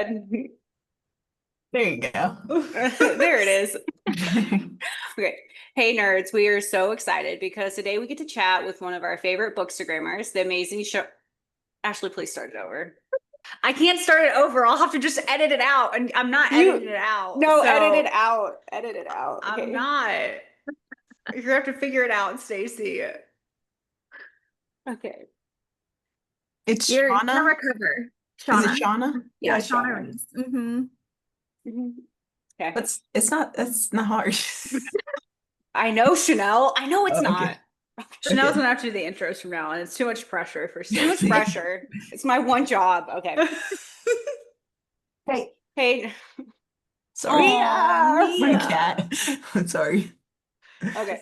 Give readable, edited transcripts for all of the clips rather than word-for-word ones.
There you go. There it is. Okay. Hey, nerds, we are so excited because today we get to chat with one of our favorite bookstagrammers, the amazing show. Ashley, please start it over. I can't start it over. I'll have to just edit it out, and I'm not editing it out. No, edit it So out. Edit it out. I'm Okay. not. You're gonna have to figure it out, Stacy. Okay. It's You're gonna Shonna. recover. Is it Shauna. Shonna? Yeah, Shauna. ShonnaReads. Mm-hmm. Okay. That's not hard. I know, Chanel. I know it's Oh, not. okay. Chanel's Okay. gonna have to do the intros from now on. It's too much pressure for too much pressure. It's my one job. Okay. Hey. Hey. Sorry. Aw, My Mia. cat. I'm sorry. Okay.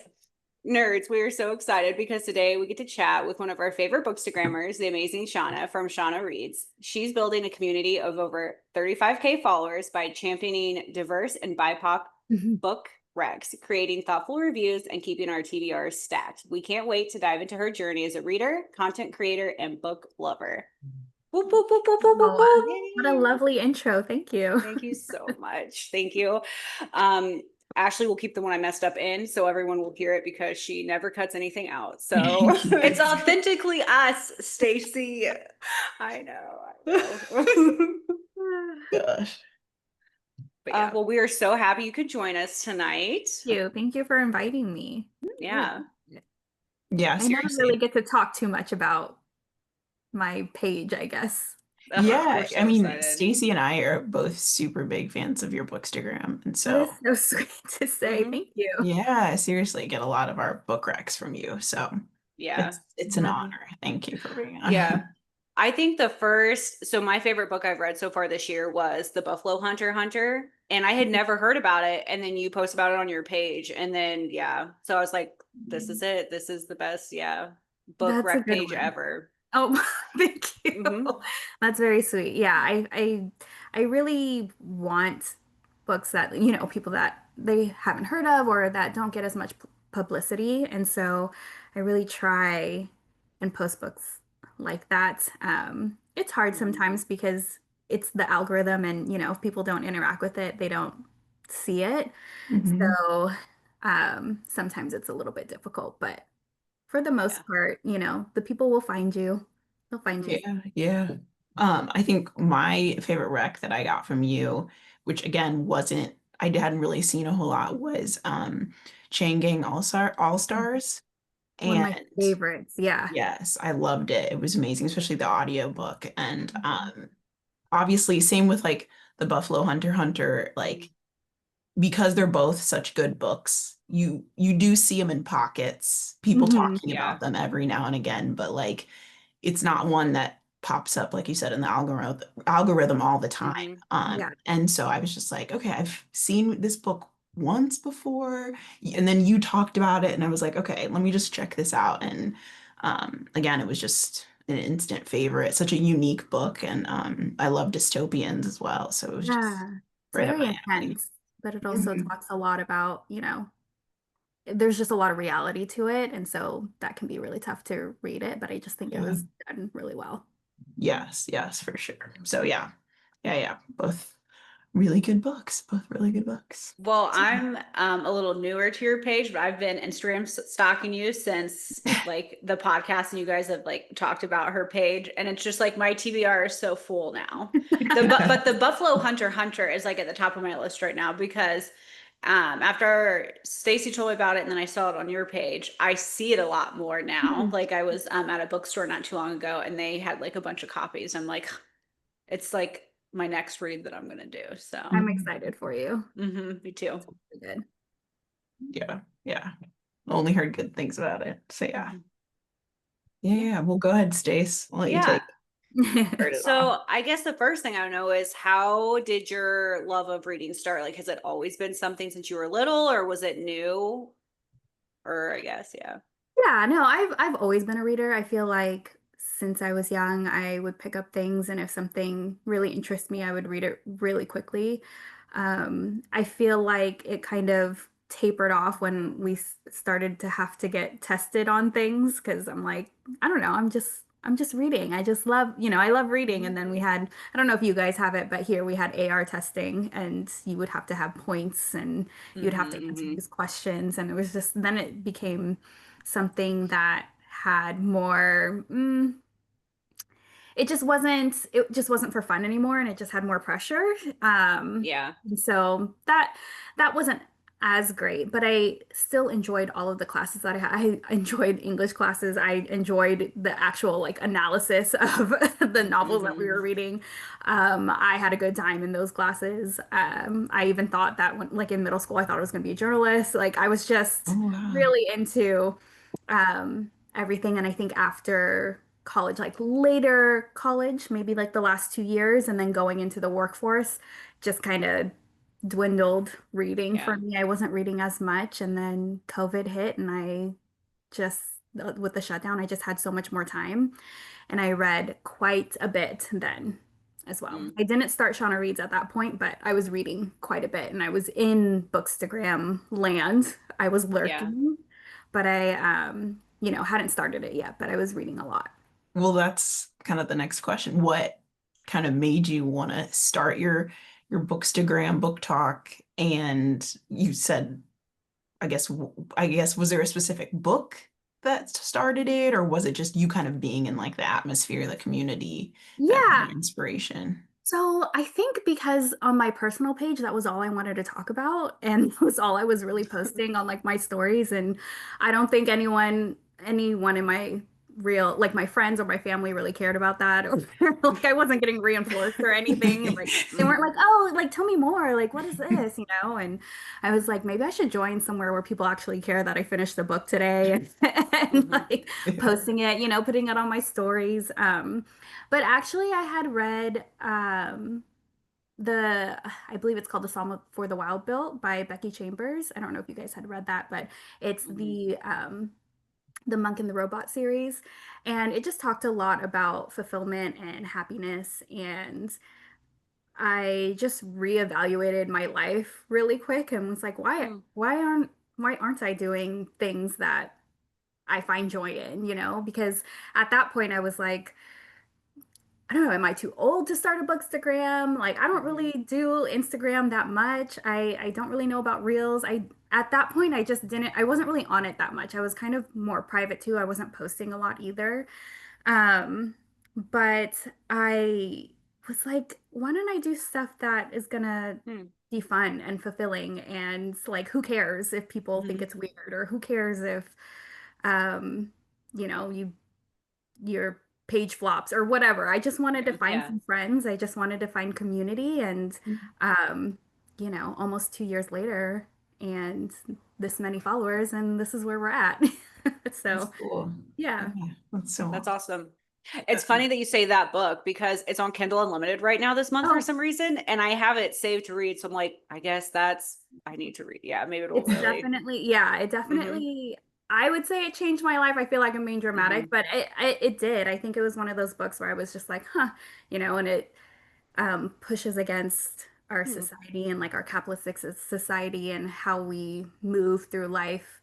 Nerds, we are so excited because today we get to chat with one of our favorite bookstagrammers, the amazing Shonna from ShonnaReads. She's building a community of over 35K followers by championing diverse and BIPOC book recs, creating thoughtful reviews, and keeping our TBRs stacked. We can't wait to dive into her journey as a reader, content creator, and book lover. Boop, boop, boop, boop, boop, boop, Oh, boop. what a lovely intro. Thank you. Thank you so much. Thank you. Ashley will keep the one I messed up in so everyone will hear it because she never cuts anything out. So it's authentically us, Stacy. I know. Gosh. But yeah, well, we are so happy you could join us tonight. Thank you. Thank you for inviting me. Yeah. Yeah, I never seriously. really get to talk too much about my page, I guess. Yeah, We're so I mean, excited. Stacy and I are both super big fans of your Bookstagram, and That so is so sweet to say. Thank you. yeah, seriously, get a lot of our book recs from you. So Yeah. it's an honor. Thank you for being on. Yeah. I think so my favorite book I've read so far this year was The Buffalo Hunter, and I had never heard about it. And then you post about it on your page. And then, yeah. So I was like, this is it. This is the best, book That's a rec good page one. ever. Oh, thank you. That's very sweet. Yeah, I really want books that, people that they haven't heard of or that don't get as much publicity. And so I really try and post books like that. It's hard sometimes because it's the algorithm and, if people don't interact with it, they don't see it. Mhm. So sometimes it's a little bit difficult, but for the most part, the people will find you. They'll find you. Yeah, yeah. I think my favorite rec that I got from you, which again wasn't, I hadn't really seen a whole lot, was Chain Gang All Stars. One of my And favorites. Yeah. yes, I loved it. It was amazing, especially the audiobook. And obviously same with like the Buffalo Hunter, like because they're both such good books, you do see them in pockets, people talking about them every now and again, but like it's not one that pops up, like you said, in the algorithm all the time. Yeah. And so I was just like, okay, I've seen this book once before, and then you talked about it, and I was like, okay, let me just check this out. And again, it was just an instant favorite, such a unique book, and I love dystopians as well, so it was just Yeah. It's right up very my alley. intense, but it also Mhm. talks a lot about, there's just a lot of reality to it. And so that can be really tough to read it, but I just think it Yeah. was done really well. Yes, yes, for sure. So yeah, yeah, yeah. Both really good books. Both really good books. Well, I'm a little newer to your page, but I've been Instagram stalking you since like the podcast, and you guys have like talked about her page, and it's just like my TBR is so full now. But the Buffalo Hunter is like at the top of my list right now because after Stacy told me about it and then I saw it on your page, I see it a lot more now. Like I was at a bookstore not too long ago and they had like a bunch of copies. I'm like, it's like my next read that I'm gonna do. So I'm excited for you. me too. Good. Yeah, yeah. Only heard good things about it. So yeah. Mhm. Yeah, well go ahead, Stace. I'll let you Yeah. take start it off. So I guess the first thing I know is how did your love of reading start? Like, has it always been something since you were little, or was it new? Or I guess, yeah. Yeah, no, I've always been a reader. I feel like since I was young, I would pick up things, and if something really interests me, I would read it really quickly. I feel like it kind of tapered off when we started to have to get tested on things because I'm like, I don't know, I'm just reading. I just love, I love reading. And then we had, I don't know if you guys have it, but here we had AR testing and you would have to have points and you'd have to answer these questions. And it was just, then it became something that had more, it just wasn't for fun anymore and it just had more pressure. Yeah. And so that wasn't as great, but I still enjoyed all of the classes that I had. I enjoyed English classes. I enjoyed the actual like analysis of the novels that we were reading. I had a good time in those classes. I even thought that when like in middle school, I thought I was going to be a journalist. Like I was just Oh, wow. really into everything. And I think after college, like later college, maybe like the last 2 years, and then going into the workforce, just kind of dwindled reading for Yeah. me. I wasn't reading as much. And then COVID hit, and I just, with the shutdown, I just had so much more time. And I read quite a bit then as well. Mm. I didn't start ShonnaReads at that point, but I was reading quite a bit and I was in Bookstagram land. I was lurking, but I, hadn't started it yet, but I was reading a lot. Well, that's kind of the next question. What kind of made you want to start your Bookstagram book talk? And you said, I guess, was there a specific book that started it, or was it just you kind of being in like the atmosphere, the community, that was Yeah. your inspiration? So I think because on my personal page, that was all I wanted to talk about, and that was all I was really posting on like my stories. And I don't think anyone in my real, like my friends or my family really cared about that, or like I wasn't getting reinforced or anything. Like they weren't like, oh, like tell me more, like what is this, And I was like, maybe I should join somewhere where people actually care that I finished the book today, and like posting it, putting it on my stories. But actually, I had read I believe it's called The Psalm for the Wild Built by Becky Chambers. I don't know if you guys had read that, but it's the Monk and the Robot series, and it just talked a lot about fulfillment and happiness. And I just reevaluated my life really quick and was like, why aren't I doing things that I find joy in, Because at that point I was like, I don't know, am I too old to start a Bookstagram? Like, I don't really do Instagram that much. I don't really know about Reels. At that point I wasn't really on it that much. I was kind of more private too. I wasn't posting a lot either. Um, but I was like, why don't I do stuff that is gonna be fun and fulfilling, and like who cares if people think it's weird, or who cares if um, your page flops or whatever. I just wanted to find some friends. I just wanted to find community, and almost 2 years later and this many followers, and this is where we're at. So That's cool. yeah. That's awesome. It's funny that you say that book because it's on Kindle Unlimited right now this month for some reason, and I have it saved to read. So I'm like, I guess I need to read. Yeah, maybe it'll It's definitely, I would say it changed my life. I feel like I'm being dramatic, but it did. I think it was one of those books where I was just like, huh, and it pushes against our society and like our capitalistic society and how we move through life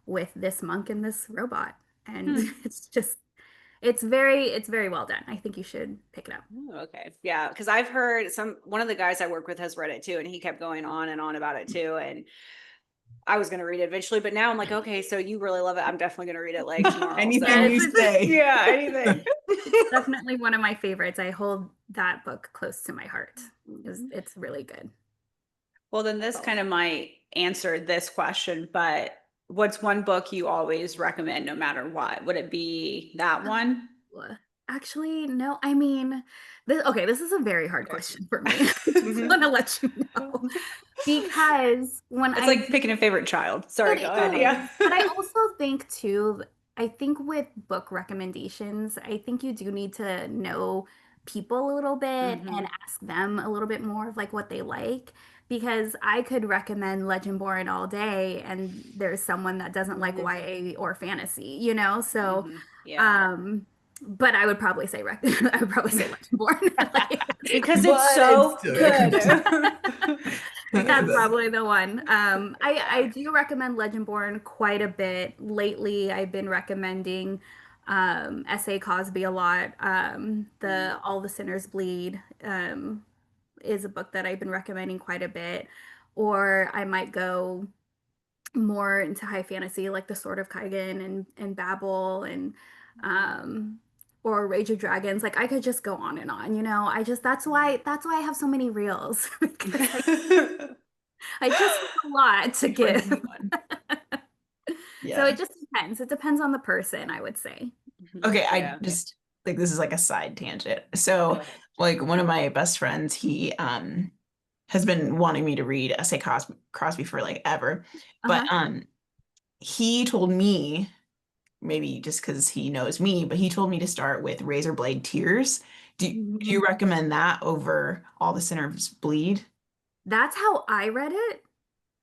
with this monk and this robot. And it's very well done. I think you should pick it up. Oh, okay. Yeah. Cause I've heard one of the guys I work with has read it too. And he kept going on and on about it too. And I was going to read it eventually, but now I'm like, okay, so you really love it. I'm definitely going to read it like tomorrow. Anything you say. Yeah, anything. It's definitely one of my favorites. I hold that book close to my heart. It's really good. Well, then this kind of might answer this question, but what's one book you always recommend no matter what? Would it be that one? Actually, no. I mean, this is a very hard question for me. I just want to let you know. Because it's like picking a favorite child. Sorry, go ahead. Yeah. But I also think too, I think with book recommendations, I think you do need to know people a little bit and ask them a little bit more of like what they like. Because I could recommend Legendborn all day and there's someone that doesn't like YA or fantasy, So but I would probably say Legendborn. Because it's so good. That's probably the one. I do recommend Legendborn quite a bit. Lately, I've been recommending S.A. Cosby a lot. The All the Sinners Bleed is a book that I've been recommending quite a bit. Or I might go more into high fantasy, like The Sword of Kaigen and Babel and or Rage of Dragons. Like I could just go on and on, you know. That's why I have so many reels because I just have a lot to give. So Yeah. it just depends. It depends on the person, I would say. Okay, I Yeah. just like this is like a side tangent. So like one of my best friends, he has been wanting me to read S.A. Crosby for like ever. But he told me, maybe just because he knows me, but he told me to start with Razorblade Tears. Do you recommend that over All the Sinners Bleed? That's how I read it.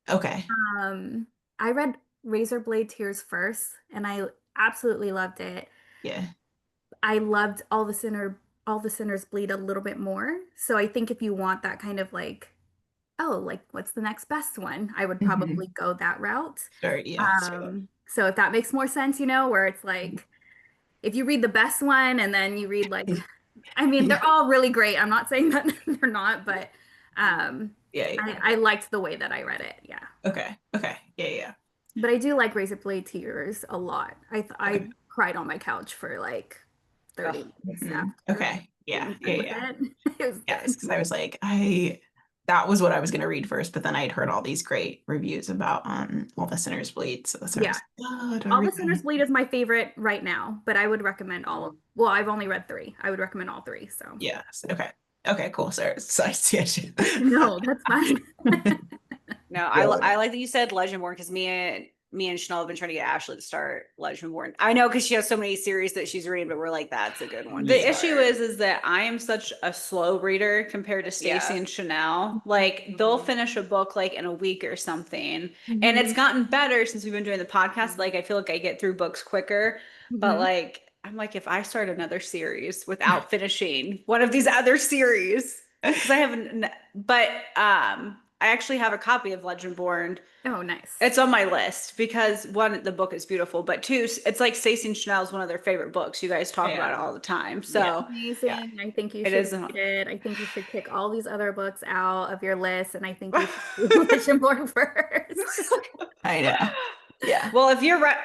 Okay. I read Razorblade Tears first, and I absolutely loved it. Yeah. I loved All the Sinners Bleed a little bit more. So I think if you want that kind of like, oh, like what's the next best one? I would probably go that route. Sure, yeah. So if that makes more sense, you know, where it's like if you read the best one and then you read like, I mean, they're all really great. I'm not saying that they're not, but I liked the way that I read it. Yeah. Okay. Yeah. But I do like Razorblade Tears a lot. I cried on my couch for like 30 minutes after. Okay. Yeah. It was Yes, good. because I was like, that was what I was gonna read first, but then I'd heard all these great reviews about All the Sinners Bleed. So that's All the Sinners Bleed is my favorite right now, but I would recommend all of, well, I've only read 3. I would recommend all 3. So yes. Okay, cool. Sorry. No, that's fine. No, I like that you said Legendborn because me and Chanel have been trying to get Ashley to start Legendborn. I know because she has so many series that she's reading, but we're like, that's a good one. The issue is that I am such a slow reader compared to Stacy and Chanel. Like they'll finish a book like in a week or something. And it's gotten better since we've been doing the podcast. Like I feel like I get through books quicker, but like I'm like, if I start another series without finishing one of these other series, because I haven't, but I actually have a copy of Legendborn. Oh, nice. It's on my list because one, the book is beautiful, but two, it's like Stacey and Chanel is one of their favorite books. You guys talk about it all the time. So amazing. Yeah. I think you should read it. I think you should pick all these other books out of your list, and I think you should do Legendborn first. I know. Yeah. Well, if you're right,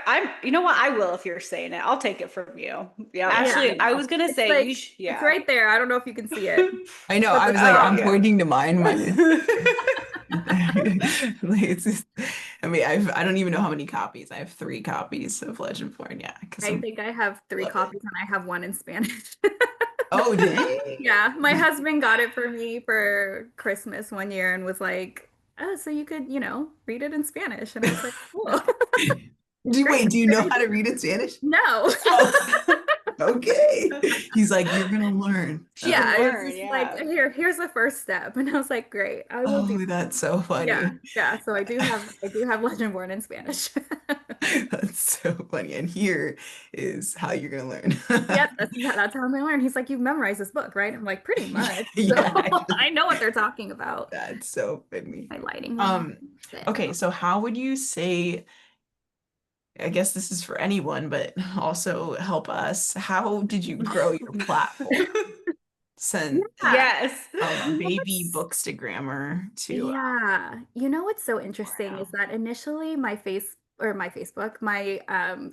you know what? I will if you're saying it. I'll take it from you. Yeah. Actually, I was going to say, like, it's right there. I don't know if you can see it. I know. I was like, I'm pointing to mine. Like, it's just, I mean, I don't even know how many copies. I have 3 copies of Legendborn. Yeah. I think I have 3 copies and I have 1 in Spanish. Oh, dang. Yeah. My husband got it for me for Christmas one year and was like, oh, so you could, you know, read it in Spanish. And I was like, cool. Do you know how to read in Spanish? No. Oh, okay. He's like, you're gonna learn. Yeah, it's just like here's the first step. And I was like, great. I will do that. That's so funny. Yeah. So I do have Legendborn in Spanish. That's so funny. And here is how you're gonna learn. Yep, that's how I'm gonna learn. He's like, you've memorized this book, right? I'm like, pretty much. Yeah. So I know what they're talking about. That's so funny. Highlighting. Okay, so how would you say, I guess this is for anyone, but also help us. How did you grow your platform since baby bookstagrammar to Yeah. You know what's so interesting is that initially my Facebook, my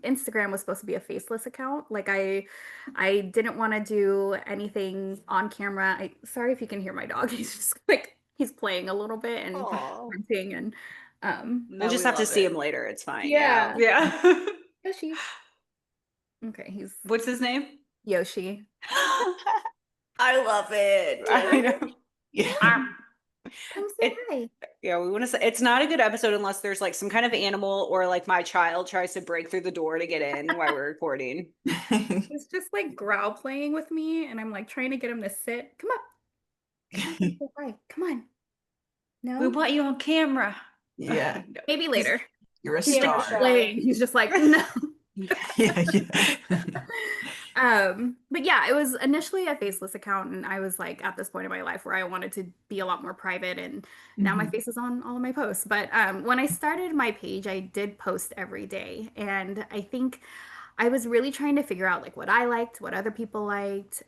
Instagram was supposed to be a faceless account. Like I didn't want to do anything on camera. Sorry if you can hear my dog. He's just like he's playing a little bit and grunting and we'll just have to see him later. It's fine. Yeah. Yoshi. Okay, what's his name? Yoshi. I love it. I know. Yeah. We want to say it's not a good episode unless there's like some kind of animal or like my child tries to break through the door to get in while we're recording. He's just like growl playing with me and I'm like trying to get him to sit. Come up. Come on. No. We want you on camera. Yeah. Maybe later. You're a star. He's just like, no. Yeah. But yeah, it was initially a faceless account and I was like at this point in my life where I wanted to be a lot more private and now my face is on all of my posts. But when I started my page, I did post every day. And I think I was really trying to figure out like what I liked, what other people liked,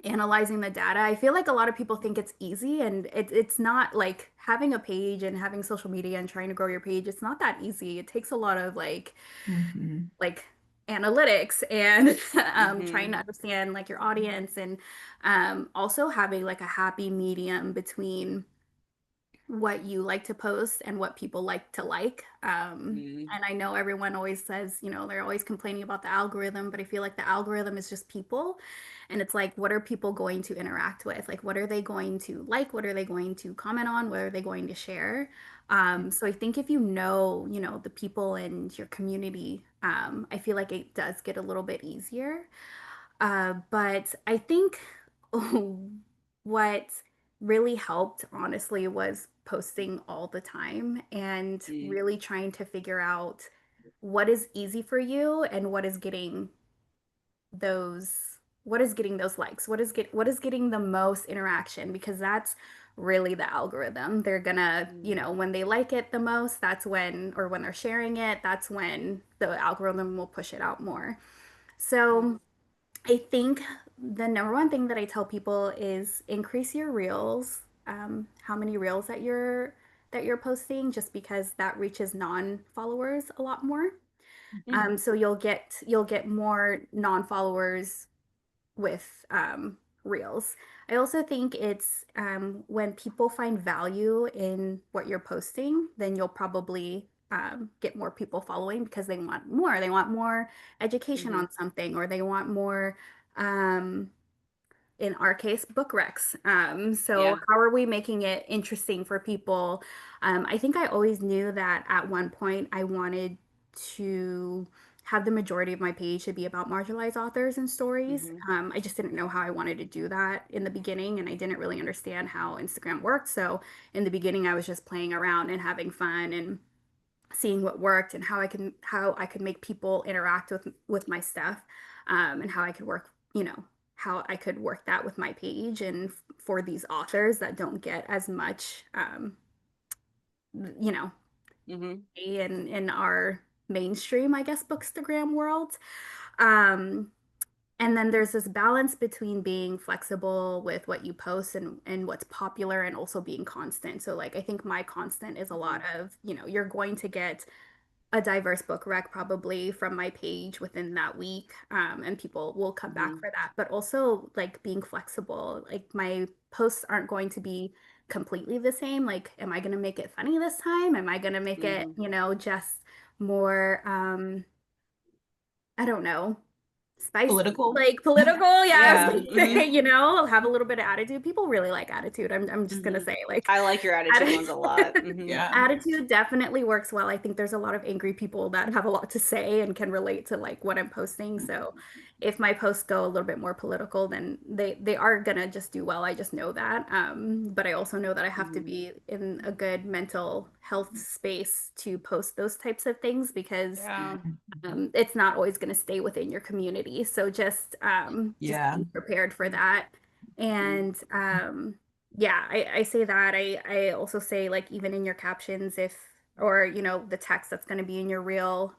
analyzing the data. I feel like a lot of people think it's easy, and it's not. Like having a page and having social media and trying to grow your page, it's not that easy. It takes a lot of Mhm. like analytics and trying to Mhm. understand like your audience, and also having like a happy medium between what you like to post and what people like to like. Mhm. And I know everyone always says, they're always complaining about the algorithm, but I feel like the algorithm is just people. And it's like, what are people going to interact with? Like, what are they going to like? What are they going to comment on? What are they going to share? So I think if the people in your community, I feel like it does get a little bit easier. But I think what really helped, honestly, was posting all the time and Mhm. really trying to figure out what is easy for you and those what is getting those likes, what is getting the most interaction, because that's really the algorithm. They're gonna, when they like it the most, that's when, or when they're sharing it, that's when the algorithm will push it out more. So I think the number one thing that I tell people is increase your reels, how many reels that you're posting, just because that reaches non-followers a lot more. Mhm. So you'll get more non-followers with reels. I also think it's when people find value in what you're posting, then you'll probably get more people following because they want more. They want more education Mhm. on something, or they want more, um, in our case, book recs. So Yeah. how are we making it interesting for people? I think I always knew that at one point I wanted to have the majority of my page to be about marginalized authors and stories. Mhm. I just didn't know how I wanted to do that in the beginning, and I didn't really understand how Instagram worked. So in the beginning, I was just playing around and having fun and seeing what worked, and how I could make people interact with my stuff, and how I could work, how I could work that with my page, and for these authors that don't get as much, you know Mhm. in our mainstream, I guess, bookstagram world. um and then there's this balance between being flexible with what you post and what's popular, and also being constant. So like I think my constant is a lot Mhm. of, you're going to get a diverse book rec probably from my page within that week, and people will come back Mhm. for that. But also like being flexible, like my posts aren't going to be completely the same. Like, am I going to make it funny this time? Am I going to make it, Mhm. just more, I don't know, spicy, Political. like political. Yeah, I was Yeah. gonna say, Mhm. have a little bit of attitude. People really like attitude. I'm just gonna Mhm. say, like, I like your attitude ones a lot. Mhm. Yeah. attitude definitely works well. I think there's a lot of angry people that have a lot to say and can relate to like what I'm posting. So if my posts go a little bit more political, then they are gonna just do well. I just know that. But I also know that I have to Mhm. be in a good mental health space to post those types of things, because Yeah. it's not always going to stay within your community. So just Yeah. be prepared for that. Mhm. And yeah, I say that. I also say, like, even in your captions, if, or the text that's going to be in your reel,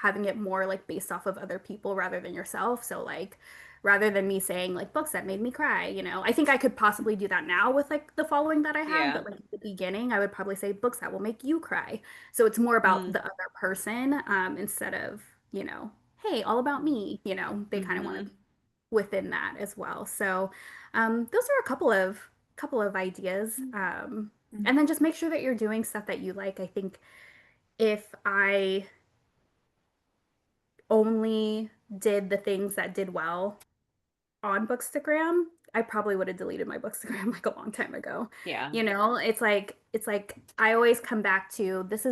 having it more like based off of other people rather than yourself. So like, rather than me saying like books that made me cry, I think I could possibly do that now with like the following that I have, Yeah. but like at the beginning I would probably say books that will make you cry. So it's more about Mhm. the other person, instead of, hey, all about me. They kind of want to be Mhm. within that as well. So those are a couple of ideas. And then just make sure that you're doing stuff that you like. I think if I only did the things that did well on Bookstagram, I probably would have deleted my Bookstagram like a long time ago. Yeah. It's like I always come back to, this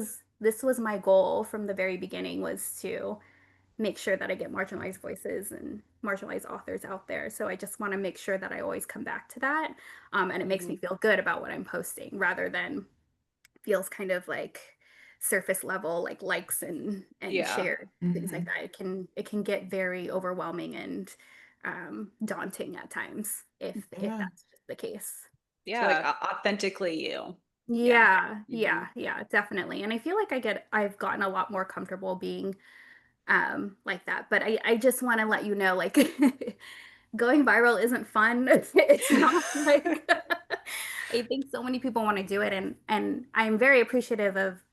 was my goal from the very beginning, was to make sure that I get marginalized voices and marginalized authors out there. So I just want to make sure that I always come back to that. And it makes me Mhm. feel good about what I'm posting, rather than feels kind of like surface level, like likes and Yeah. shared, things like Mhm. that. It can get very overwhelming and daunting at times, if Yeah. that's just the case. So like, Yeah. Authentically you. Yeah. yeah, Mhm. yeah, yeah, definitely. And I feel like I've gotten a lot more comfortable being like that. But I just want to let you know, like, going viral isn't fun. It's not like I think so many people want to do it, and I'm very appreciative of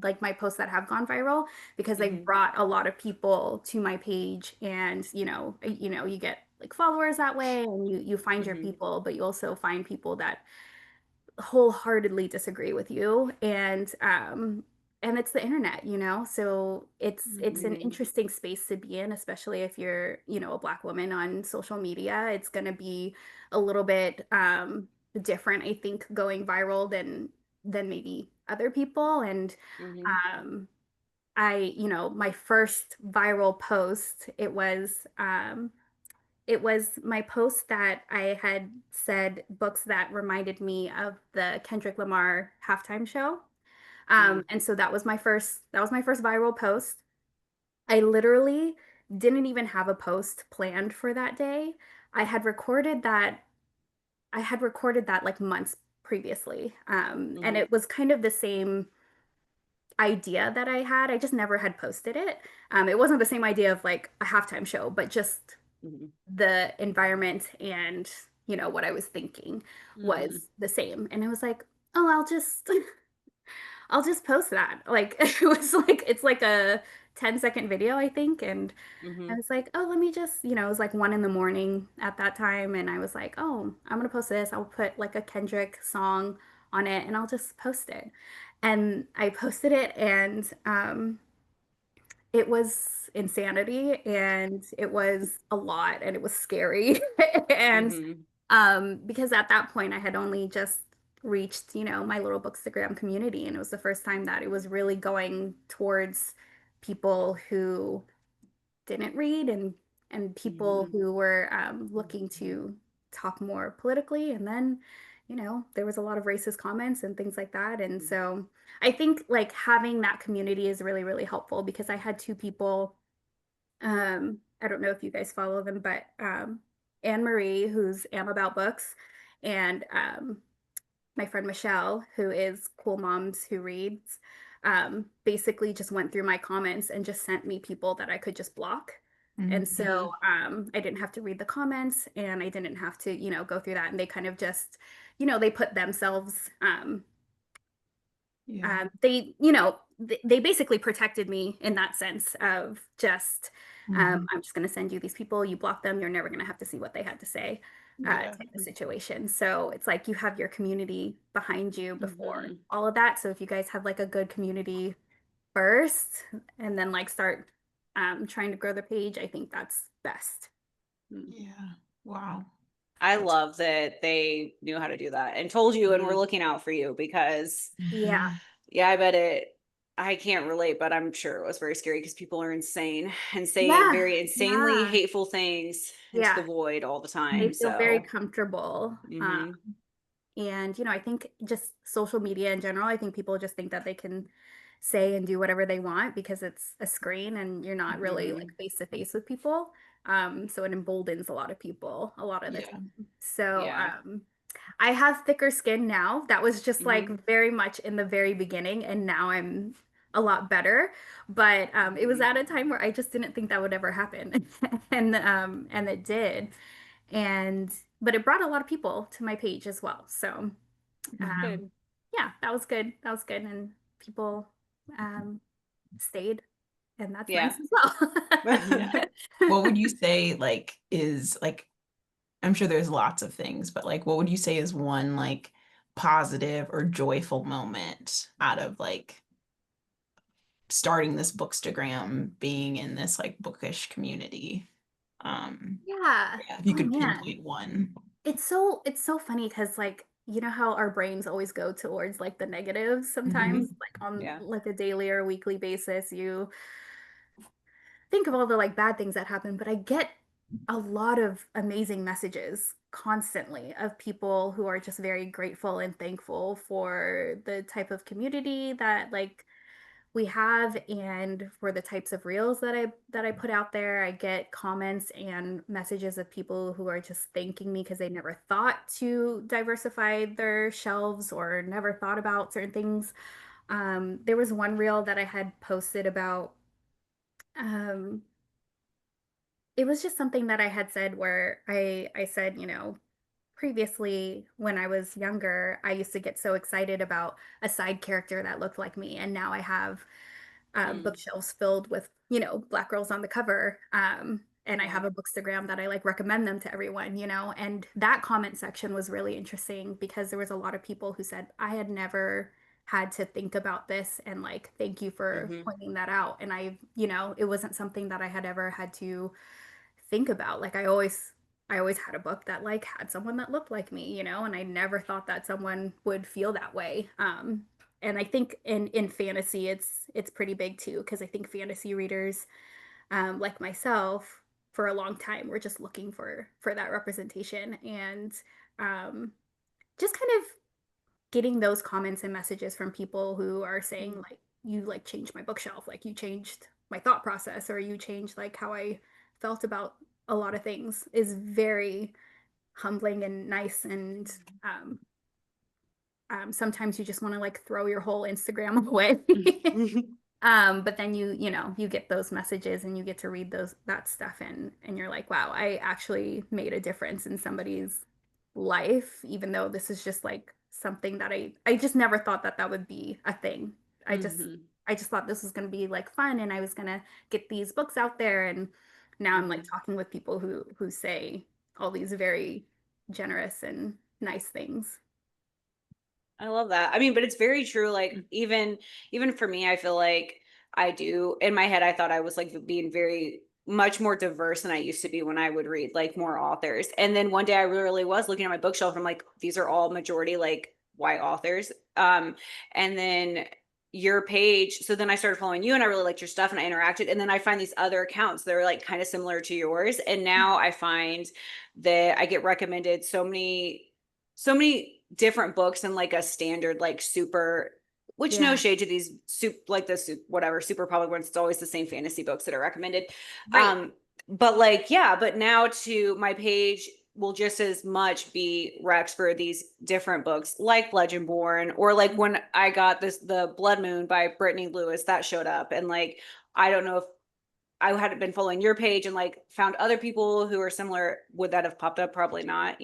like my posts that have gone viral because they've Mhm. brought a lot of people to my page, and you get like followers that way, and you find your Mhm. people, but you also find people that wholeheartedly disagree with you, and it's the internet, so it's an Mhm. interesting space to be in, especially if you're a Black woman on social media. It's going to be a little bit different, I think, going viral than maybe other people. And Mhm. um my first viral post, it was my post that I had said books that reminded me of the Kendrick Lamar halftime show. Mm. And so that was my first viral post. I literally didn't even have a post planned for that day. I had recorded that I had recorded that like months previously. And Mhm. it was kind of the same idea that I had. I just never had posted it. It wasn't the same idea of like a halftime show, but just Mhm. the environment and what I was thinking Mhm. was the same. And it was like, oh, I'll just post that. Like it's like a 10-second video, I think. And I Mhm. was like, oh, let me just, it was like 1 in the morning at that time. And I was like, oh, I'm gonna post this. I'll put like a Kendrick song on it and I'll just post it. And I posted it, and it was insanity, and it was a lot, and it was scary. And Mhm. because at that point I had only just reached, my little Bookstagram community, and it was the first time that it was really going towards people who didn't read, and people Mhm. who were looking to talk more politically. And then, there was a lot of racist comments and things like that. And so I think like having that community is really, really helpful, because I had two people. I don't know if you guys follow them, but Anne Marie, who's Am About Books, and my friend Michelle, who is Cool Moms Who Reads, basically just went through my comments and just sent me people that I could just block. And so Mhm. I didn't have to read the comments, and I didn't have to, go through that. And they kind of just, they put themselves, Yeah. they basically protected me in that sense of just, Mhm. I'm just going to send you these people, you block them, you're never going to have to see what they had to say, Yeah. type of situation. So it's like you have your community behind you before Mhm. all of that. So if you guys have like a good community first, and then like start trying to grow the page, I think that's best. Yeah. Wow. I That's love that they knew how to do that and told you and were Mhm. looking out for you because, Yeah. Mhm. yeah, I can't relate, but I'm sure it was very scary because people are insane and saying Yeah. very insanely Yeah. hateful things into the Yeah. void all the They time. feel very So, comfortable. mhm. And, I think just social media in general, I think people just think that they can say and do whatever they want because it's a screen and you're not really like Mhm. face to face with people. So it emboldens a lot of people a lot of the Yeah. time. So Yeah. I have thicker skin now. That was just like Mhm. very much in the very beginning, and now I'm a lot better. But it was Mhm. at a time where I just didn't think that would ever happen, and it did. And but it brought a lot of people to my page as well. So Mhm. Good. yeah, that was good. That was good, and people um, stayed, and that's Yeah. nice as well. Yeah. What would you say like is like I'm sure there's lots of things, but like what would you say is one like positive or joyful moment out of like starting this Bookstagram, being in this like bookish community? Yeah. Yeah, if you Oh could man. pinpoint one. It's so funny because like how our brains always go towards like the negatives sometimes, Mhm. like on Yeah. like a daily or weekly basis, you think of all the like bad things that happen, but I get a lot of amazing messages constantly of people who are just very grateful and thankful for the type of community that like we have, and for the types of reels that I put out there. I get comments and messages of people who are just thanking me because they never thought to diversify their shelves or never thought about certain things. There was one reel that I had posted about Um, it was just something that I had said where I said, previously when I was younger, I used to get so excited about a side character that looked like me, and now I have bookshelves filled with, Black girls on the cover. And I have a bookstagram that I like recommend them to everyone, and that comment section was really interesting because there was a lot of people who said, I had never had to think about this, and like, thank you for Mhm. pointing that out. And it wasn't something that I had ever had to think about. Like I always had a book that like had someone that looked like me, and I never thought that someone would feel that way. And I think in fantasy it's pretty big too, because I think fantasy readers, like myself, for a long time were just looking for that representation, and um, just kind of getting those comments and messages from people who are saying like, you like changed my bookshelf, like you changed my thought process, or you changed like how I felt about a lot of things, is very humbling and nice. And sometimes you just want to like throw your whole Instagram away. But then you get those messages and you get to read that stuff, and you're like, wow, I actually made a difference in somebody's life, even though this is just like something that I just never thought that that would be a thing. I just Mhm. I just thought this was going to be like fun, and I was going to get these books out there, and now I'm like talking with people who say all these very generous and nice things. I love that. I mean, but it's very true. Like even for me, I feel like I do in my head, I thought I was like being very much more diverse than I used to be when I would read like more authors. And then one day I really was looking at my bookshelf and I'm like, these are all majority like white authors. And then your page. So then I started following you and I really liked your stuff and I interacted. And then I find these other accounts that are like kind of similar to yours. And now I find that I get recommended so many different books and like a standard like super, which no Yeah. shade to these like the whatever super public ones, it's always the same fantasy books that are recommended. Right. But like yeah, but now to my page will just as much be recs for these different books like Legendborn, or like when I got the Blood Moon by Brittany Lewis that showed up. And like I don't know if I hadn't been following your page and like found other people who are similar, would that have popped up? Probably not.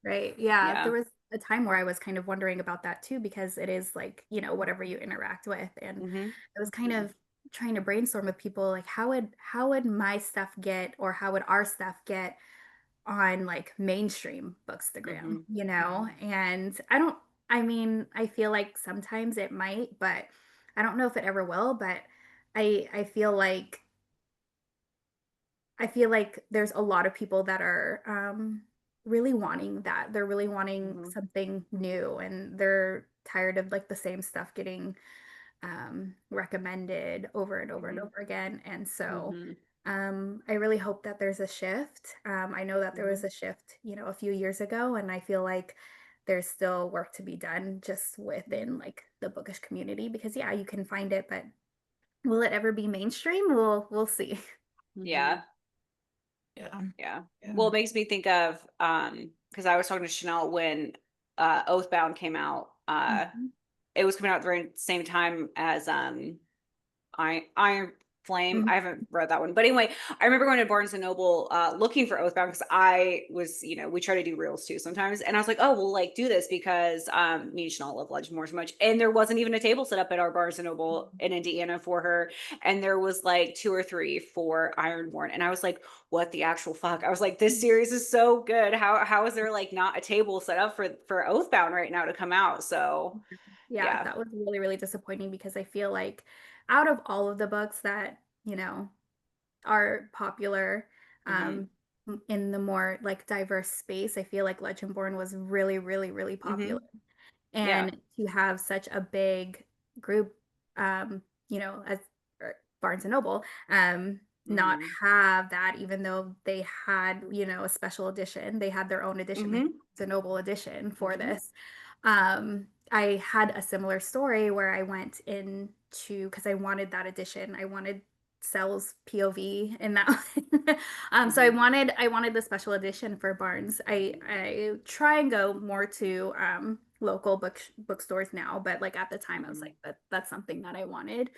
Right. Yeah. Yeah. There was a time where I was kind of wondering about that too, because it is like, whatever you interact with. And Mm-hmm. I was kind of trying to brainstorm with people like, how would my stuff get, or how would our stuff get on like mainstream bookstagram, Mm-hmm. And I feel like sometimes it might, but I don't know if it ever will. But I feel like there's a lot of people that are really wanting that. They're really wanting Mm-hmm. something new, and they're tired of like the same stuff getting recommended over and over and Mm-hmm. over again. And so Mm-hmm. I really hope that there's a shift. I know that there Mm-hmm. was a shift, a few years ago, and I feel like there's still work to be done just within like the bookish community, because yeah, you can find it, but will it ever be mainstream? We'll see. Yeah. Yeah. Yeah. Yeah. Well, it makes me think of because I was talking to Chanel when Oathbound came out. Mhm. It was coming out during the same time as Iron Flame. I Mhm. haven't read that one, but anyway, I remember going to Barnes and Noble looking for Oathbound because I was, we try to do reels too sometimes, and I was like, oh, we'll like do this because me and Chanel love Legend more so much, and there wasn't even a table set up at our Barnes and Noble in Indiana for her, and there was like 2 or 3 for Ironborn, and I was like, what the actual fuck? I was like, this series is so good. How is there like not a table set up for Oathbound right now to come out? So Yeah, yeah. that was really, really disappointing, because I feel like out of all of the books that, are popular, Mm-hmm. um, in the more like diverse space, I feel like Legendborn was really, really, really Mm-hmm. popular. Yeah. And to have such a big group, as Barnes and Noble, not Mm-hmm. have that, even though they had, a special edition, they had their own edition, they had Mm-hmm. Barnes and Noble edition for Mm-hmm. this. I had a similar story where I went into, because I wanted that edition, I wanted Cell's POV in that one. So I Mm-hmm. wanted the special edition for Barnes. I try and go more to local bookstores now, but like at the time I was Mm-hmm. like, that's something that I wanted.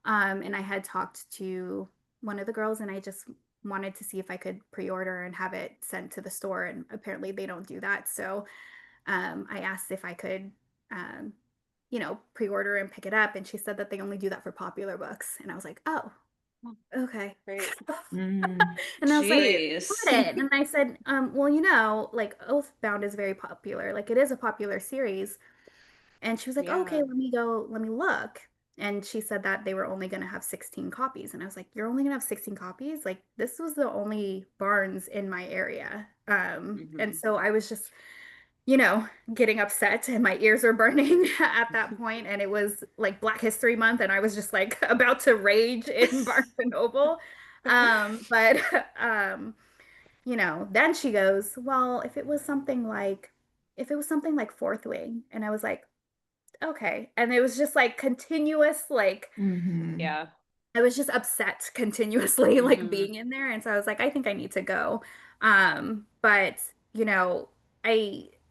And I had talked to one of the girls, and I just wanted to see if I could pre-order and have it sent to the store. And apparently they don't do that. So I asked if I could, um, pre-order and pick it up. And she said that they only do that for popular books. And I was like, oh, okay. Great. Mm. And I was like, Jeez. got it. And I said, well, like Oathbound is very popular. Like it is a popular series. And she was like, Yeah. okay, let me look. And she said that they were only going to have 16 copies. And I was like, you're only going to have 16 copies? Like this was the only Barnes in my area. And Mhm. so I was just, getting upset and my ears are burning at that point. And it was like Black History Month. And I was just like about to rage in Barnes and Noble. But, then she goes, well, if it was something like Fourth Wing. And I was like, okay. And it was just like continuous, like, Mhm. Yeah. I was just upset continuously, like Mhm. being in there. And so I was like, I think I need to go. But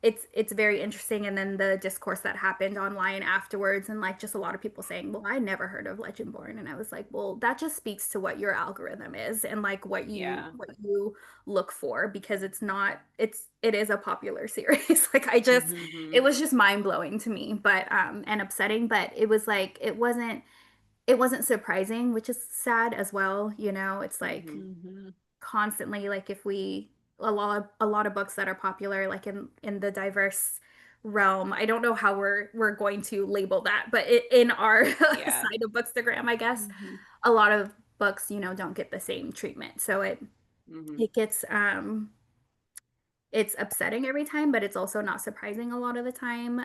it's very interesting. And then the discourse that happened online afterwards, and like just a lot of people saying, well, I never heard of Legendborn. And I was like, well, that just speaks to what your algorithm is and like Yeah. what you look for, because it is a popular series. Like I just it Mhm. was just mind blowing to me, but and upsetting, but it was like it wasn't surprising, which is sad as well. It's like Mhm. constantly, like if we a lot of books that are popular, like in the diverse realm. I don't know how we're going to label that, but in our Yeah. side of Bookstagram, I guess Mhm. a lot of books, don't get the same treatment. So Mhm. it gets it's upsetting every time, but it's also not surprising a lot of the time.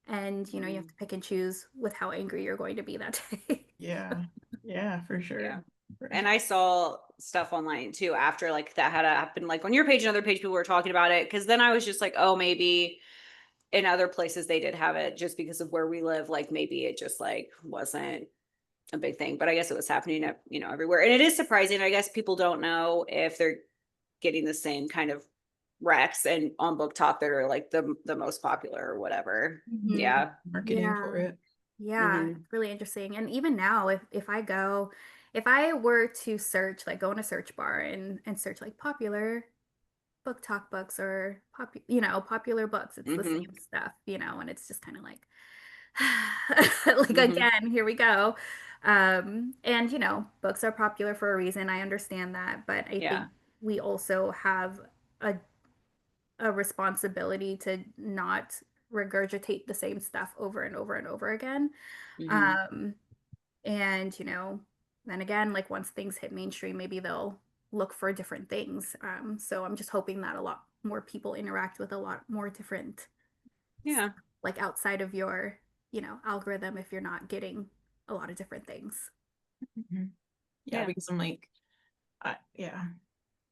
And you have Mhm. to pick and choose with how angry you're going to be that day. Yeah. Yeah, for sure. Yeah. For And sure. I saw stuff online too after like that had happened, like on your page and other page, people were talking about it. Cause then I was just like, oh, maybe in other places they did have it just because of where we live. Like maybe it just like wasn't a big thing, but I guess it was happening, everywhere. And it is surprising. I guess people don't know if they're getting the same kind of recs and on Book Talk that are like the most popular or whatever. Mhm. Yeah. Marketing for Yeah. it. Yeah, Hmm. it's really interesting. And even now, if I were to search, like go in a search bar and search like popular book talk books or popular books, it's the Hmm. same stuff, and it's just kind of like, like Hmm. again, here we go. And books are popular for a reason. I understand that, but I Yeah. think we also have a a responsibility to not regurgitate the same stuff over and over and over again. Hmm. Um, and then again, like once things hit mainstream, maybe they'll look for different things. So I'm just hoping that a lot more people interact with a lot more different Yeah. stuff, like outside of your, algorithm, if you're not getting a lot of different things. Mhm. Yeah, Yeah. because I'm like, yeah.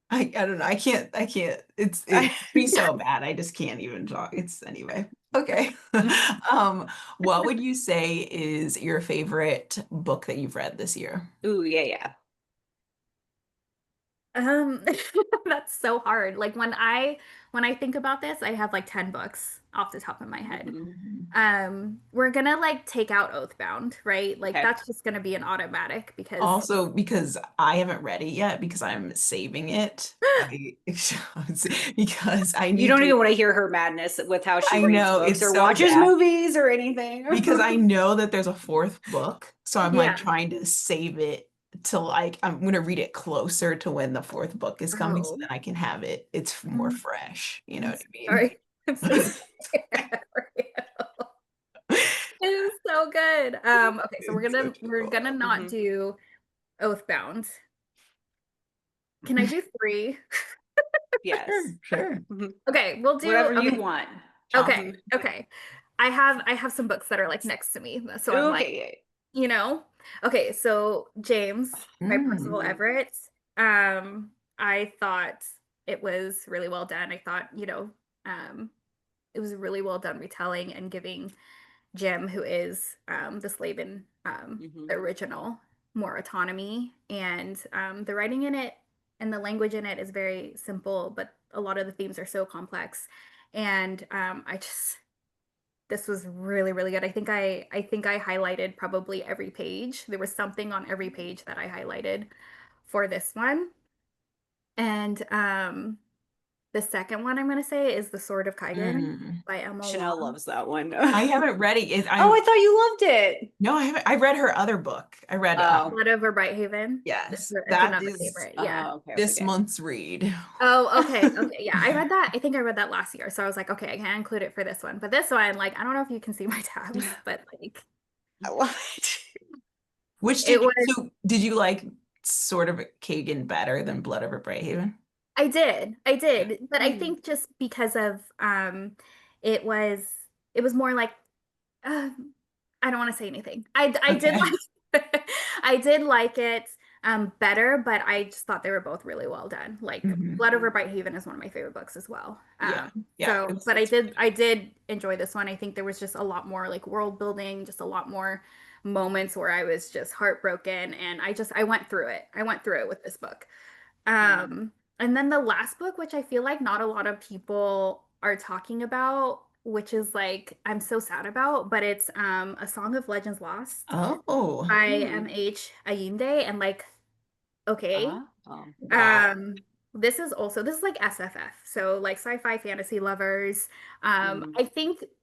I don't know. I can't. It's I, be so bad. I just can't even talk. It's anyway. Okay. Um, what would you say is your favorite book that you've read this year? ooh, yeah, yeah. Um, that's so hard. Like when I think about this, I have like 10 books off the top of my head. Hmm. We're gonna like take out Oathbound, right? Like Okay. that's just gonna be an automatic because Also, because I haven't read it yet, because I'm saving it. Because I You need don't to. even want to hear her madness with how she I rates know books it's or so watches bad. movies or anything. Because I know that there's a fourth book, so I'm like yeah. trying to save it till like I'm gonna read it closer to when the fourth book is coming, so Oh, that I can have it. It's more I'm, fresh, you know I'm what I mean? sorry. I'm so scared for you. It is so good. Okay, so It's so we're gonna cool. not Hmm. do Oathbound. Can I do three? Yes. Sure. Mhm. Okay, we'll do Whatever you okay. want. Chop Okay, it. okay. I have some books that are like next to me, so I'm like, Okay. you know. Okay, so James by Percival Mm. Everett. I thought it was really well done. I thought, um, it was a really well done retelling and giving Jim, who is the slave in Hmm. the original, more autonomy. And the writing in it and the language in it is very simple, but a lot of the themes are so complex. And this was really, really good. I think I highlighted probably every page. There was something on every page that I highlighted for this one. And the second one I'm gonna say is The Sword of Kaigen Mm. by Emma Chanel Wong. loves that one. I haven't read it. Oh, I thought you loved it. No, I haven't. I read her other book. I read Oh. Blood Over Brighthaven. yes, It's that another is favorite. Yeah. Okay, this okay. month's read. Oh, okay. Okay. Yeah. I read that. I think I read that last year. So I was like, okay, I can't include it for this one. But this one, like, I don't know if you can see my tabs, but like I love it. Which it was did you like sort of Kagan better than Blood Over Brighthaven? I did. But I Mm. think just because of it was it was more like uh, I don't want to say anything. I did Okay. like I did like it better, but I just thought they were both really well done. Like Mhm. Blood Over Brighthaven is one of my favorite books as well. Yeah. So, it's- but I did enjoy this one. I think there was just a lot more like world building, just a lot more moments where I was just heartbroken, and I went through it. I went through it with this book. And then the last book, which I feel like not a lot of people are talking about, which is like I'm so sad about, but it's A Song of Legends Lost Oh, by Hmm. M.H. Ayinde. And like, okay, Oh. wow. this is like SFF, so like sci-fi fantasy lovers. Mm.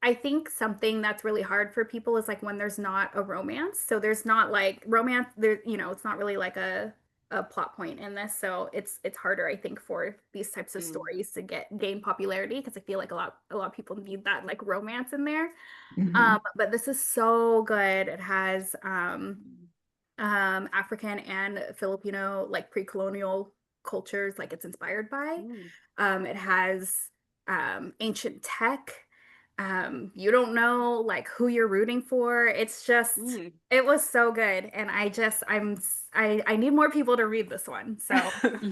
I think something that's really hard for people is like when there's not a romance. So there's not like romance there, it's not really like a plot point in this. So it's harder, I think, for these types of Mm. stories to gain popularity because I feel like a lot of people need that like romance in there. Mhm. But this is so good. It has African and Filipino like pre-colonial cultures like it's inspired by. Mm. It has ancient tech. You don't know like who you're rooting for. It's just Mm. it was so good, and I need more people to read this one. So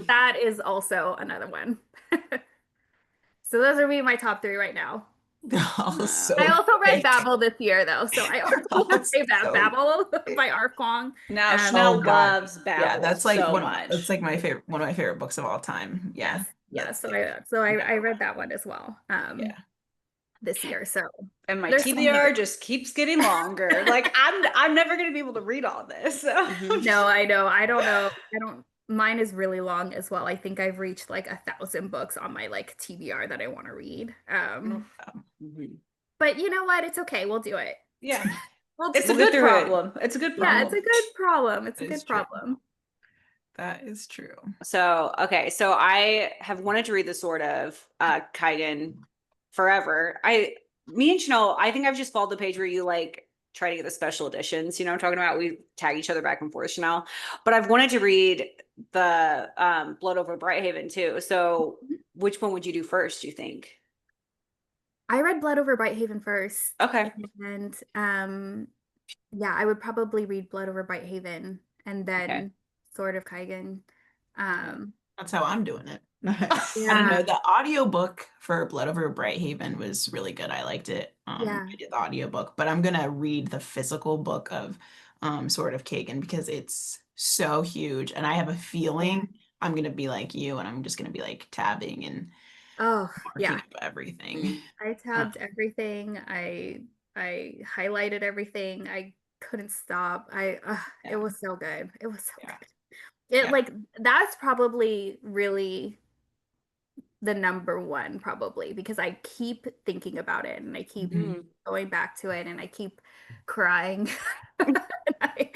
that is also another one. So those are me my top three right now. Oh, so I also read quick. Babel this year though, so I also Oh, want to say that so Babel quick. by Arf Kong. Now Um, Chanel Oh God. loves Babel Yeah, that's like so one much. that's like my favorite one of my favorite books of all time. Yeah. Yes, yeah. That's So like I read that one as well. yeah. This year. So And my there's so many TBR good just keeps getting longer. Like I'm never gonna be able to read all this. ones. No, I know. I don't know. Mine is really long as well. I think I've reached like 1,000 books on my like TBR that I want to read. Mhm. But you know what? It's okay. We'll do it. Yeah. We'll It's do a it. good problem. It's a good Yeah, it's problem. a good problem. It's a That is good true. problem. That is true. So, okay, so I have wanted to read the Sword of Kaigen forever. Me and Chanel, I think I've just followed the page where you like try to get the special editions. You know what I'm talking about? We tag each other back and forth, Chanel. But I've wanted to read the Blood Over Brighthaven too. So, which one would you do first, do you think? I read Blood Over Brighthaven first. Okay. And yeah, I would probably read Blood Over Brighthaven and Okay. then Sword of Kaigen. That's how I'm doing it. I don't Yeah. know. The audiobook for Blood Over Brighthaven was really good. I liked it. Yeah. I did the audiobook, but I'm gonna read the physical book of Sword of Kagan because it's so huge. And I have a feeling I'm gonna be like you and I'm just gonna be like tabbing and Oh, marking yeah. up everything. I tabbed everything. I highlighted everything. I couldn't stop. Yeah. It was so good. It was so Yeah. good. It Yeah. like that's probably really the number one probably because I keep thinking about it and I keep Mhm. going back to it and I keep crying. I,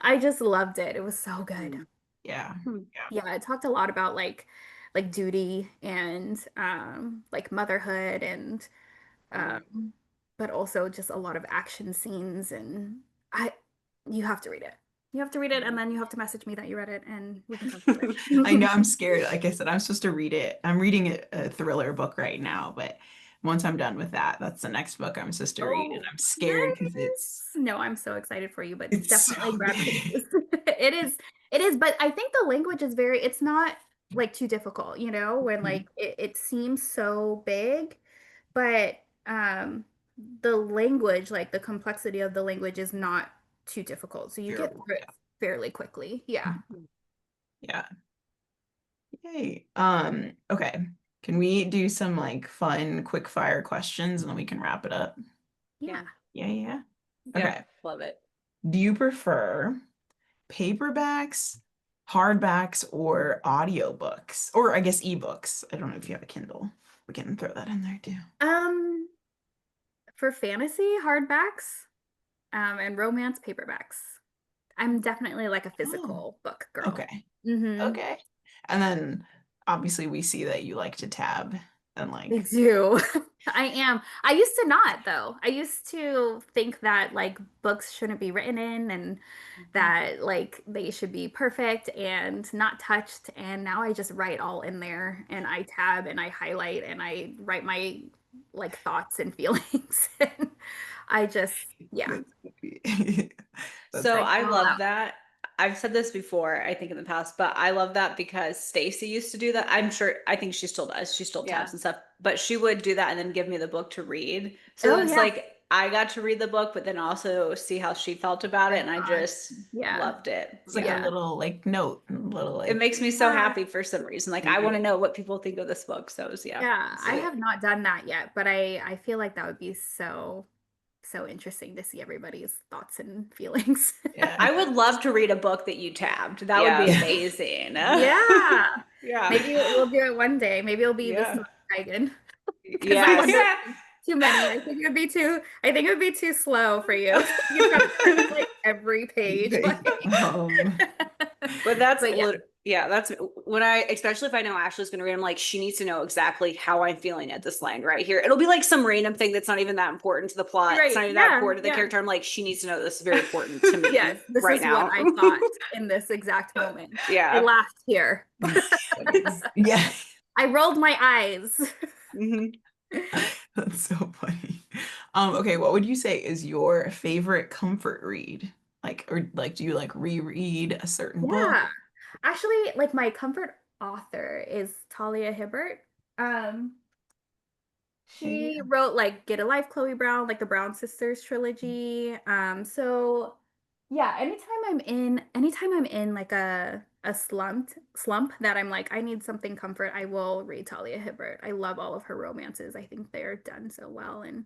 I just loved it. It was so good. Yeah. Yeah, it talked a lot about like duty and like motherhood and um but also just a lot of action scenes and I you have to read it. You have to read it and then you have to message me that you read it and we can talk about it. I know I'm scared. Like I said, I'm supposed to read it. I'm reading a thriller book right now, but once I'm done with that, that's the next book I'm supposed to read. And Oh, I'm scared because nice. No, I'm so excited for you, but it's so definitely grab good. pages. It is, but I think the language is it's not like too difficult, when like it seems so big, but the language, like the complexity of the language is not too difficult. So you get Bearable, through it fairly quickly. Yeah. yeah. Yay. Okay. Can we do some like fun quick fire questions and then we can wrap it up? Yeah. Yeah. Okay. Yeah, love it. Do you prefer paperbacks, hardbacks, or audiobooks? Or I guess ebooks. I don't know if you have a Kindle. We can throw that in there too. For fantasy, hardbacks, and romance, paperbacks. I'm definitely like a physical book girl. Okay. Mm-hmm. Okay. And then obviously we see that you like to tab and I like do. I am. I used to not though. I used to think that like books shouldn't be written in and that like they should be perfect and not touched. And now I just write all in there and I tab and I highlight and I write my like thoughts and feelings. And I just, yeah. That's So like, I all love out. that. I've said this before, I think in the past, but I love that because Stacy used to do that. I think she still does. She still Yeah. tabs and stuff, but she would do that and then give me the book to read. So Oh, then it's yeah. like I got to read the book, but then also see how she felt about it, and I just Yeah. loved it. it's like Yeah. a little like note, little like It makes me so Yeah. happy for some reason. Like I want to know what people think of this book. So yeah. Yeah, I sweet. have not done that yet, but I feel like that would be so interesting to see everybody's thoughts and feelings. yeah. I would love to read a book that you tabbed. That would be Yeah. amazing. Yeah. Yeah. Maybe we'll do it one day. Maybe it'll be Yeah. this dragon. Because Yeah. I wonder Yeah. too many. I think it would be too slow for you. You've got to turn like every page. But that's But yeah. that's when especially if I know Ashley's gonna read, I'm like, she needs to know exactly how I'm feeling at this line right here. It'll be like some random thing that's not even that important to the plot. It's not Right. even that Yeah, important to the yeah. character. I'm like, she needs to know this is very important to me Yes, this right is now. what I thought in this exact moment. I Yeah. laughed here. Yeah. I rolled my eyes. Mhm. That's so funny. Okay, what would you say is your favorite comfort read? Like, or like, do you like reread a certain book? Yeah. Actually, like my comfort author is Talia Hibbert. Um, she Yeah. wrote like Get a Life, Chloe Brown, like the Brown Sisters trilogy. So yeah, anytime I'm in like a slump that I'm like, I need something comfort, I will read Talia Hibbert. I love all of her romances. I think they're done so well and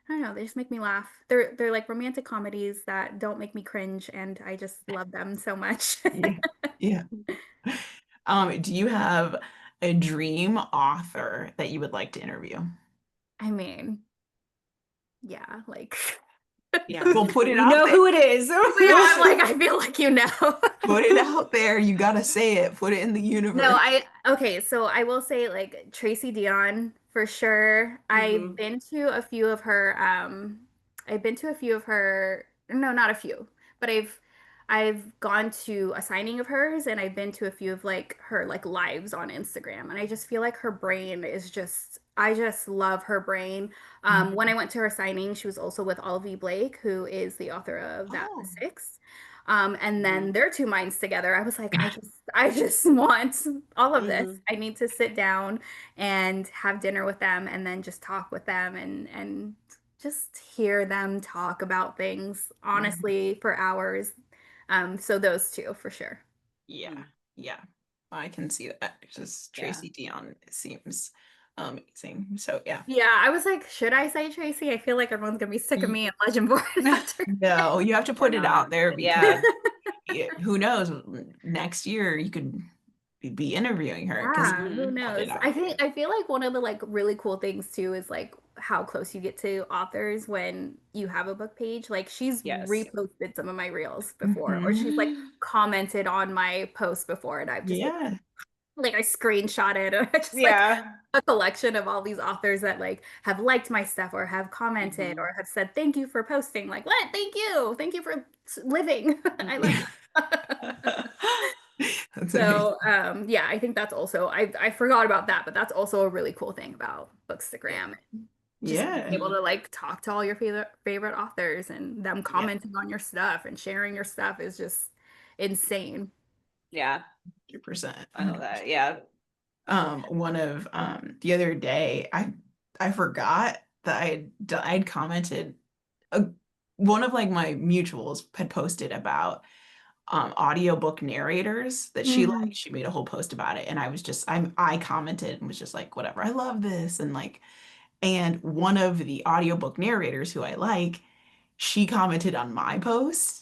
I don't know, they just make me laugh. They're like romantic comedies that don't make me cringe and I just love them so much. Yeah. Yeah. Do you have a dream author that you would like to interview? I mean, yeah, like Yeah, we'll put it We out know there. who it is. yeah, I'm like, I feel like you know. Put it out there. You gotta say it. Put it in the universe. No, okay, so I will say like Tracy Dion for sure. I've been to a few of her no, not a few, but I've gone to a signing of hers and I've been to a few of like her like lives on Instagram and I just feel like her brain is just I just love her brain. When I went to her signing, she was also with Olivia Blake, who is the author of That Oh. the Six. And then their two minds together, I was like, I just want all of this. I need to sit down and have dinner with them and then just talk with them and just hear them talk about things honestly for hours. So those two for sure. Yeah, yeah, I can see that. Just Yeah. Tracy Dion seems amazing. So yeah. Yeah, I was like, should I say Tracy? I feel like everyone's gonna be sick of me in Legend Born after. No, you have to put it out there Yeah. because who knows? Next year you could be interviewing her because Yeah, who put knows? it out I there. feel like one of the like really cool things too is like how close you get to authors when you have a book page. Like she's Yes. reposted some of my reels before, or she's like commented on my posts before, and I've just Yeah. like I screenshot it, and I just like Yeah. a collection of all these authors that like have liked my stuff or have commented or have said thank you for posting. Like what? Thank you for living. I love you. That's So yeah, I think that's also I forgot about that, but that's also a really cool thing about Bookstagram. Just being yeah. able to like talk to all your favorite authors and them commenting on your stuff and sharing your stuff is just insane. Yeah. 100%. I know that. Yeah. One of the other day, I forgot that I'd commented. One of like my mutuals had posted about audiobook narrators that she liked. She made a whole post about it, and I commented and was just like, whatever, I love this, and like, And one of the audiobook narrators who I like, she commented on my post,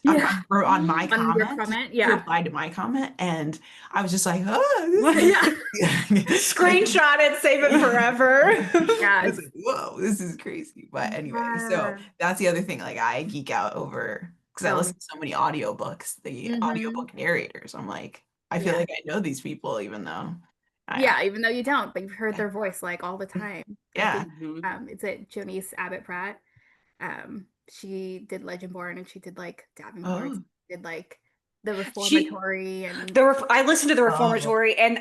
or on my On your comment. comment, She yeah. replied to my comment, and I was just like, oh, this is Screenshot it, save it forever. Yeah, I was like, whoa, this is crazy. But anyway, so Yeah. that's the other thing, like I geek out over, because I Oh. listen to so many audiobooks, the Mhm. audiobook narrators. I'm like, I feel Yeah. like I know these people, even though Yeah, even though you don't, but you've heard their voice like all the time. I Yeah. think is it Jonice Abbott Pratt? She did Legendborn, and she did like Davenport, Oh. did like the Reformatory, and I listened to the Oh. Reformatory, and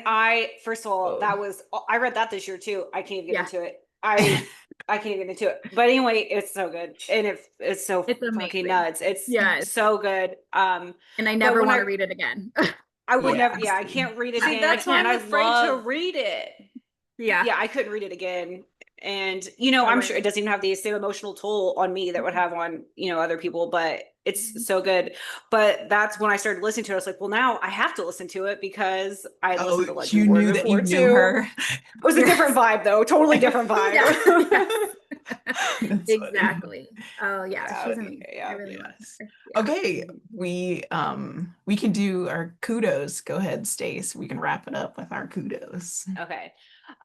first of all, Oh. I read that this year too. I can't even get Yeah. into it. I can't even get into it. But anyway, it's so good, and it's so It's fucking amazing. nuts. It's Yeah. so good. And I never want to read it again. I would Yeah. never. Yeah, I can't read it See, again. that's why and I'm I afraid to love- read it. Yeah. Yeah, I couldn't read it again. And I'm sure it doesn't even have the same emotional toll on me that would have on, other people, but it's so good. But that's when I started listening to it. I was like, well, now I have to listen to it because I listened to Oh, Legend you Born knew that you before knew too. her. It was a different vibe though, totally different vibe. That's Exactly. Oh yeah, Yeah, she's amazing. yeah, I really love Yes. her. Yeah. Okay, we can do our kudos. Go ahead, Stace. We can wrap it up with our kudos. Okay.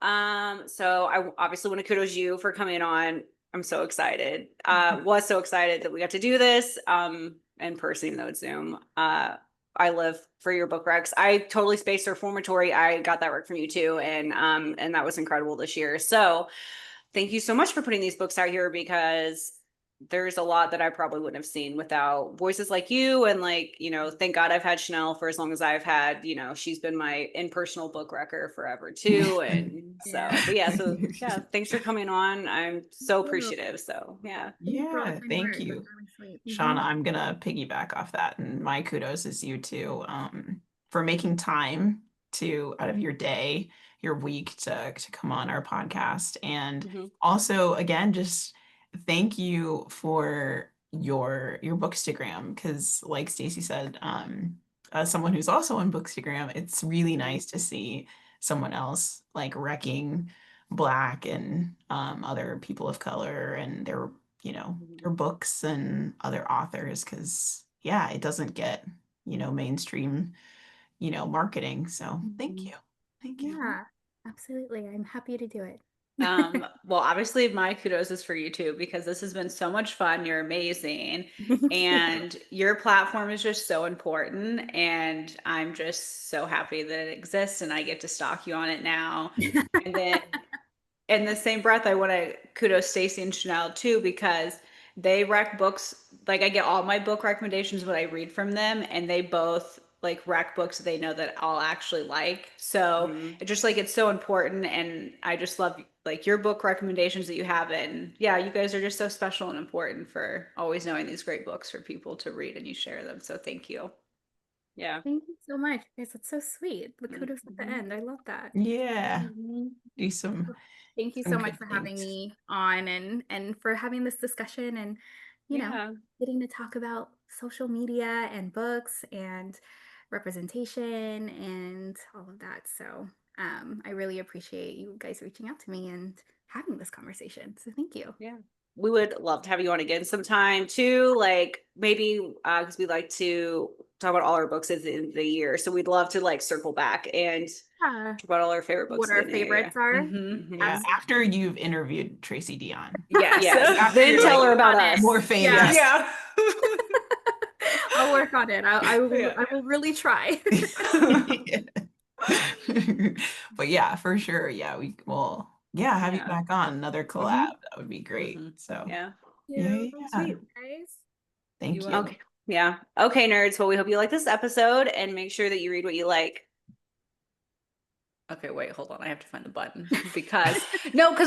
So I obviously want to kudos you for coming on. I'm so excited. Was so excited that we got to do this in person, even though it's Zoom. I live for your book recs. I totally spaced the Reformatory. I got that rec from you too, and that was incredible this year. So thank you so much for putting these books out here, because there's a lot that I probably wouldn't have seen without voices like you. And like, thank God I've had Chanel for as long as I've had, she's been my impersonal book wrecker forever too. And so thanks for coming on. I'm so appreciative. So yeah. Yeah, thank you. Really sweet. Shauna, I'm gonna piggyback off that, and my kudos is you too, for making time out of your day, your week to come on our podcast. And also, again, just thank you for your Bookstagram, because like Stacy said, as someone who's also on Bookstagram, it's really nice to see someone else like wrecking Black and other people of color and their books and other authors, because it doesn't get mainstream marketing. So thank you. Yeah, absolutely. I'm happy to do it. Well, obviously my kudos is for you too, because this has been so much fun. You're amazing. And your platform is just so important. And I'm just so happy that it exists and I get to stalk you on it now. And then in the same breath, I want to kudos Stacy and Chanel too, because they rec books. Like I get all my book recommendations when I read from them, and they both like rec books that they know that I'll actually like. So it's just like, it's so important. And I just love like your book recommendations that you have. And yeah, you guys are just so special and important for always knowing these great books for people to read, and you share them. So thank you. Yeah. Thank you so much. Guys, that's so sweet. The kudos at the end. I love that. Yeah. Do some Thank you so much for having me on, and for having this discussion, and getting to talk about social media and books and representation and all of that. So I really appreciate you guys reaching out to me and having this conversation. So thank you. Yeah. We would love to have you on again sometime too. Like maybe because we like to talk about all our books at the end of the year. So we'd love to like circle back and talk about all our favorite books. What our favorites are. Yeah, after you've interviewed Tracy Dion. Yes. Then tell her about us. More famous. Yeah. I'll work on it. I will really try. But yeah, for sure. Yeah, we will. Yeah, have you back on another collab. That would be great. So yeah. Sweet, guys. Thank you. Okay. Yeah. Okay, nerds. Well, we hope you like this episode, and make sure that you read what you like. Okay, wait, hold on. I have to find the button because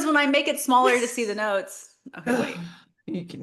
when I make it smaller to see the notes. Okay, wait. You can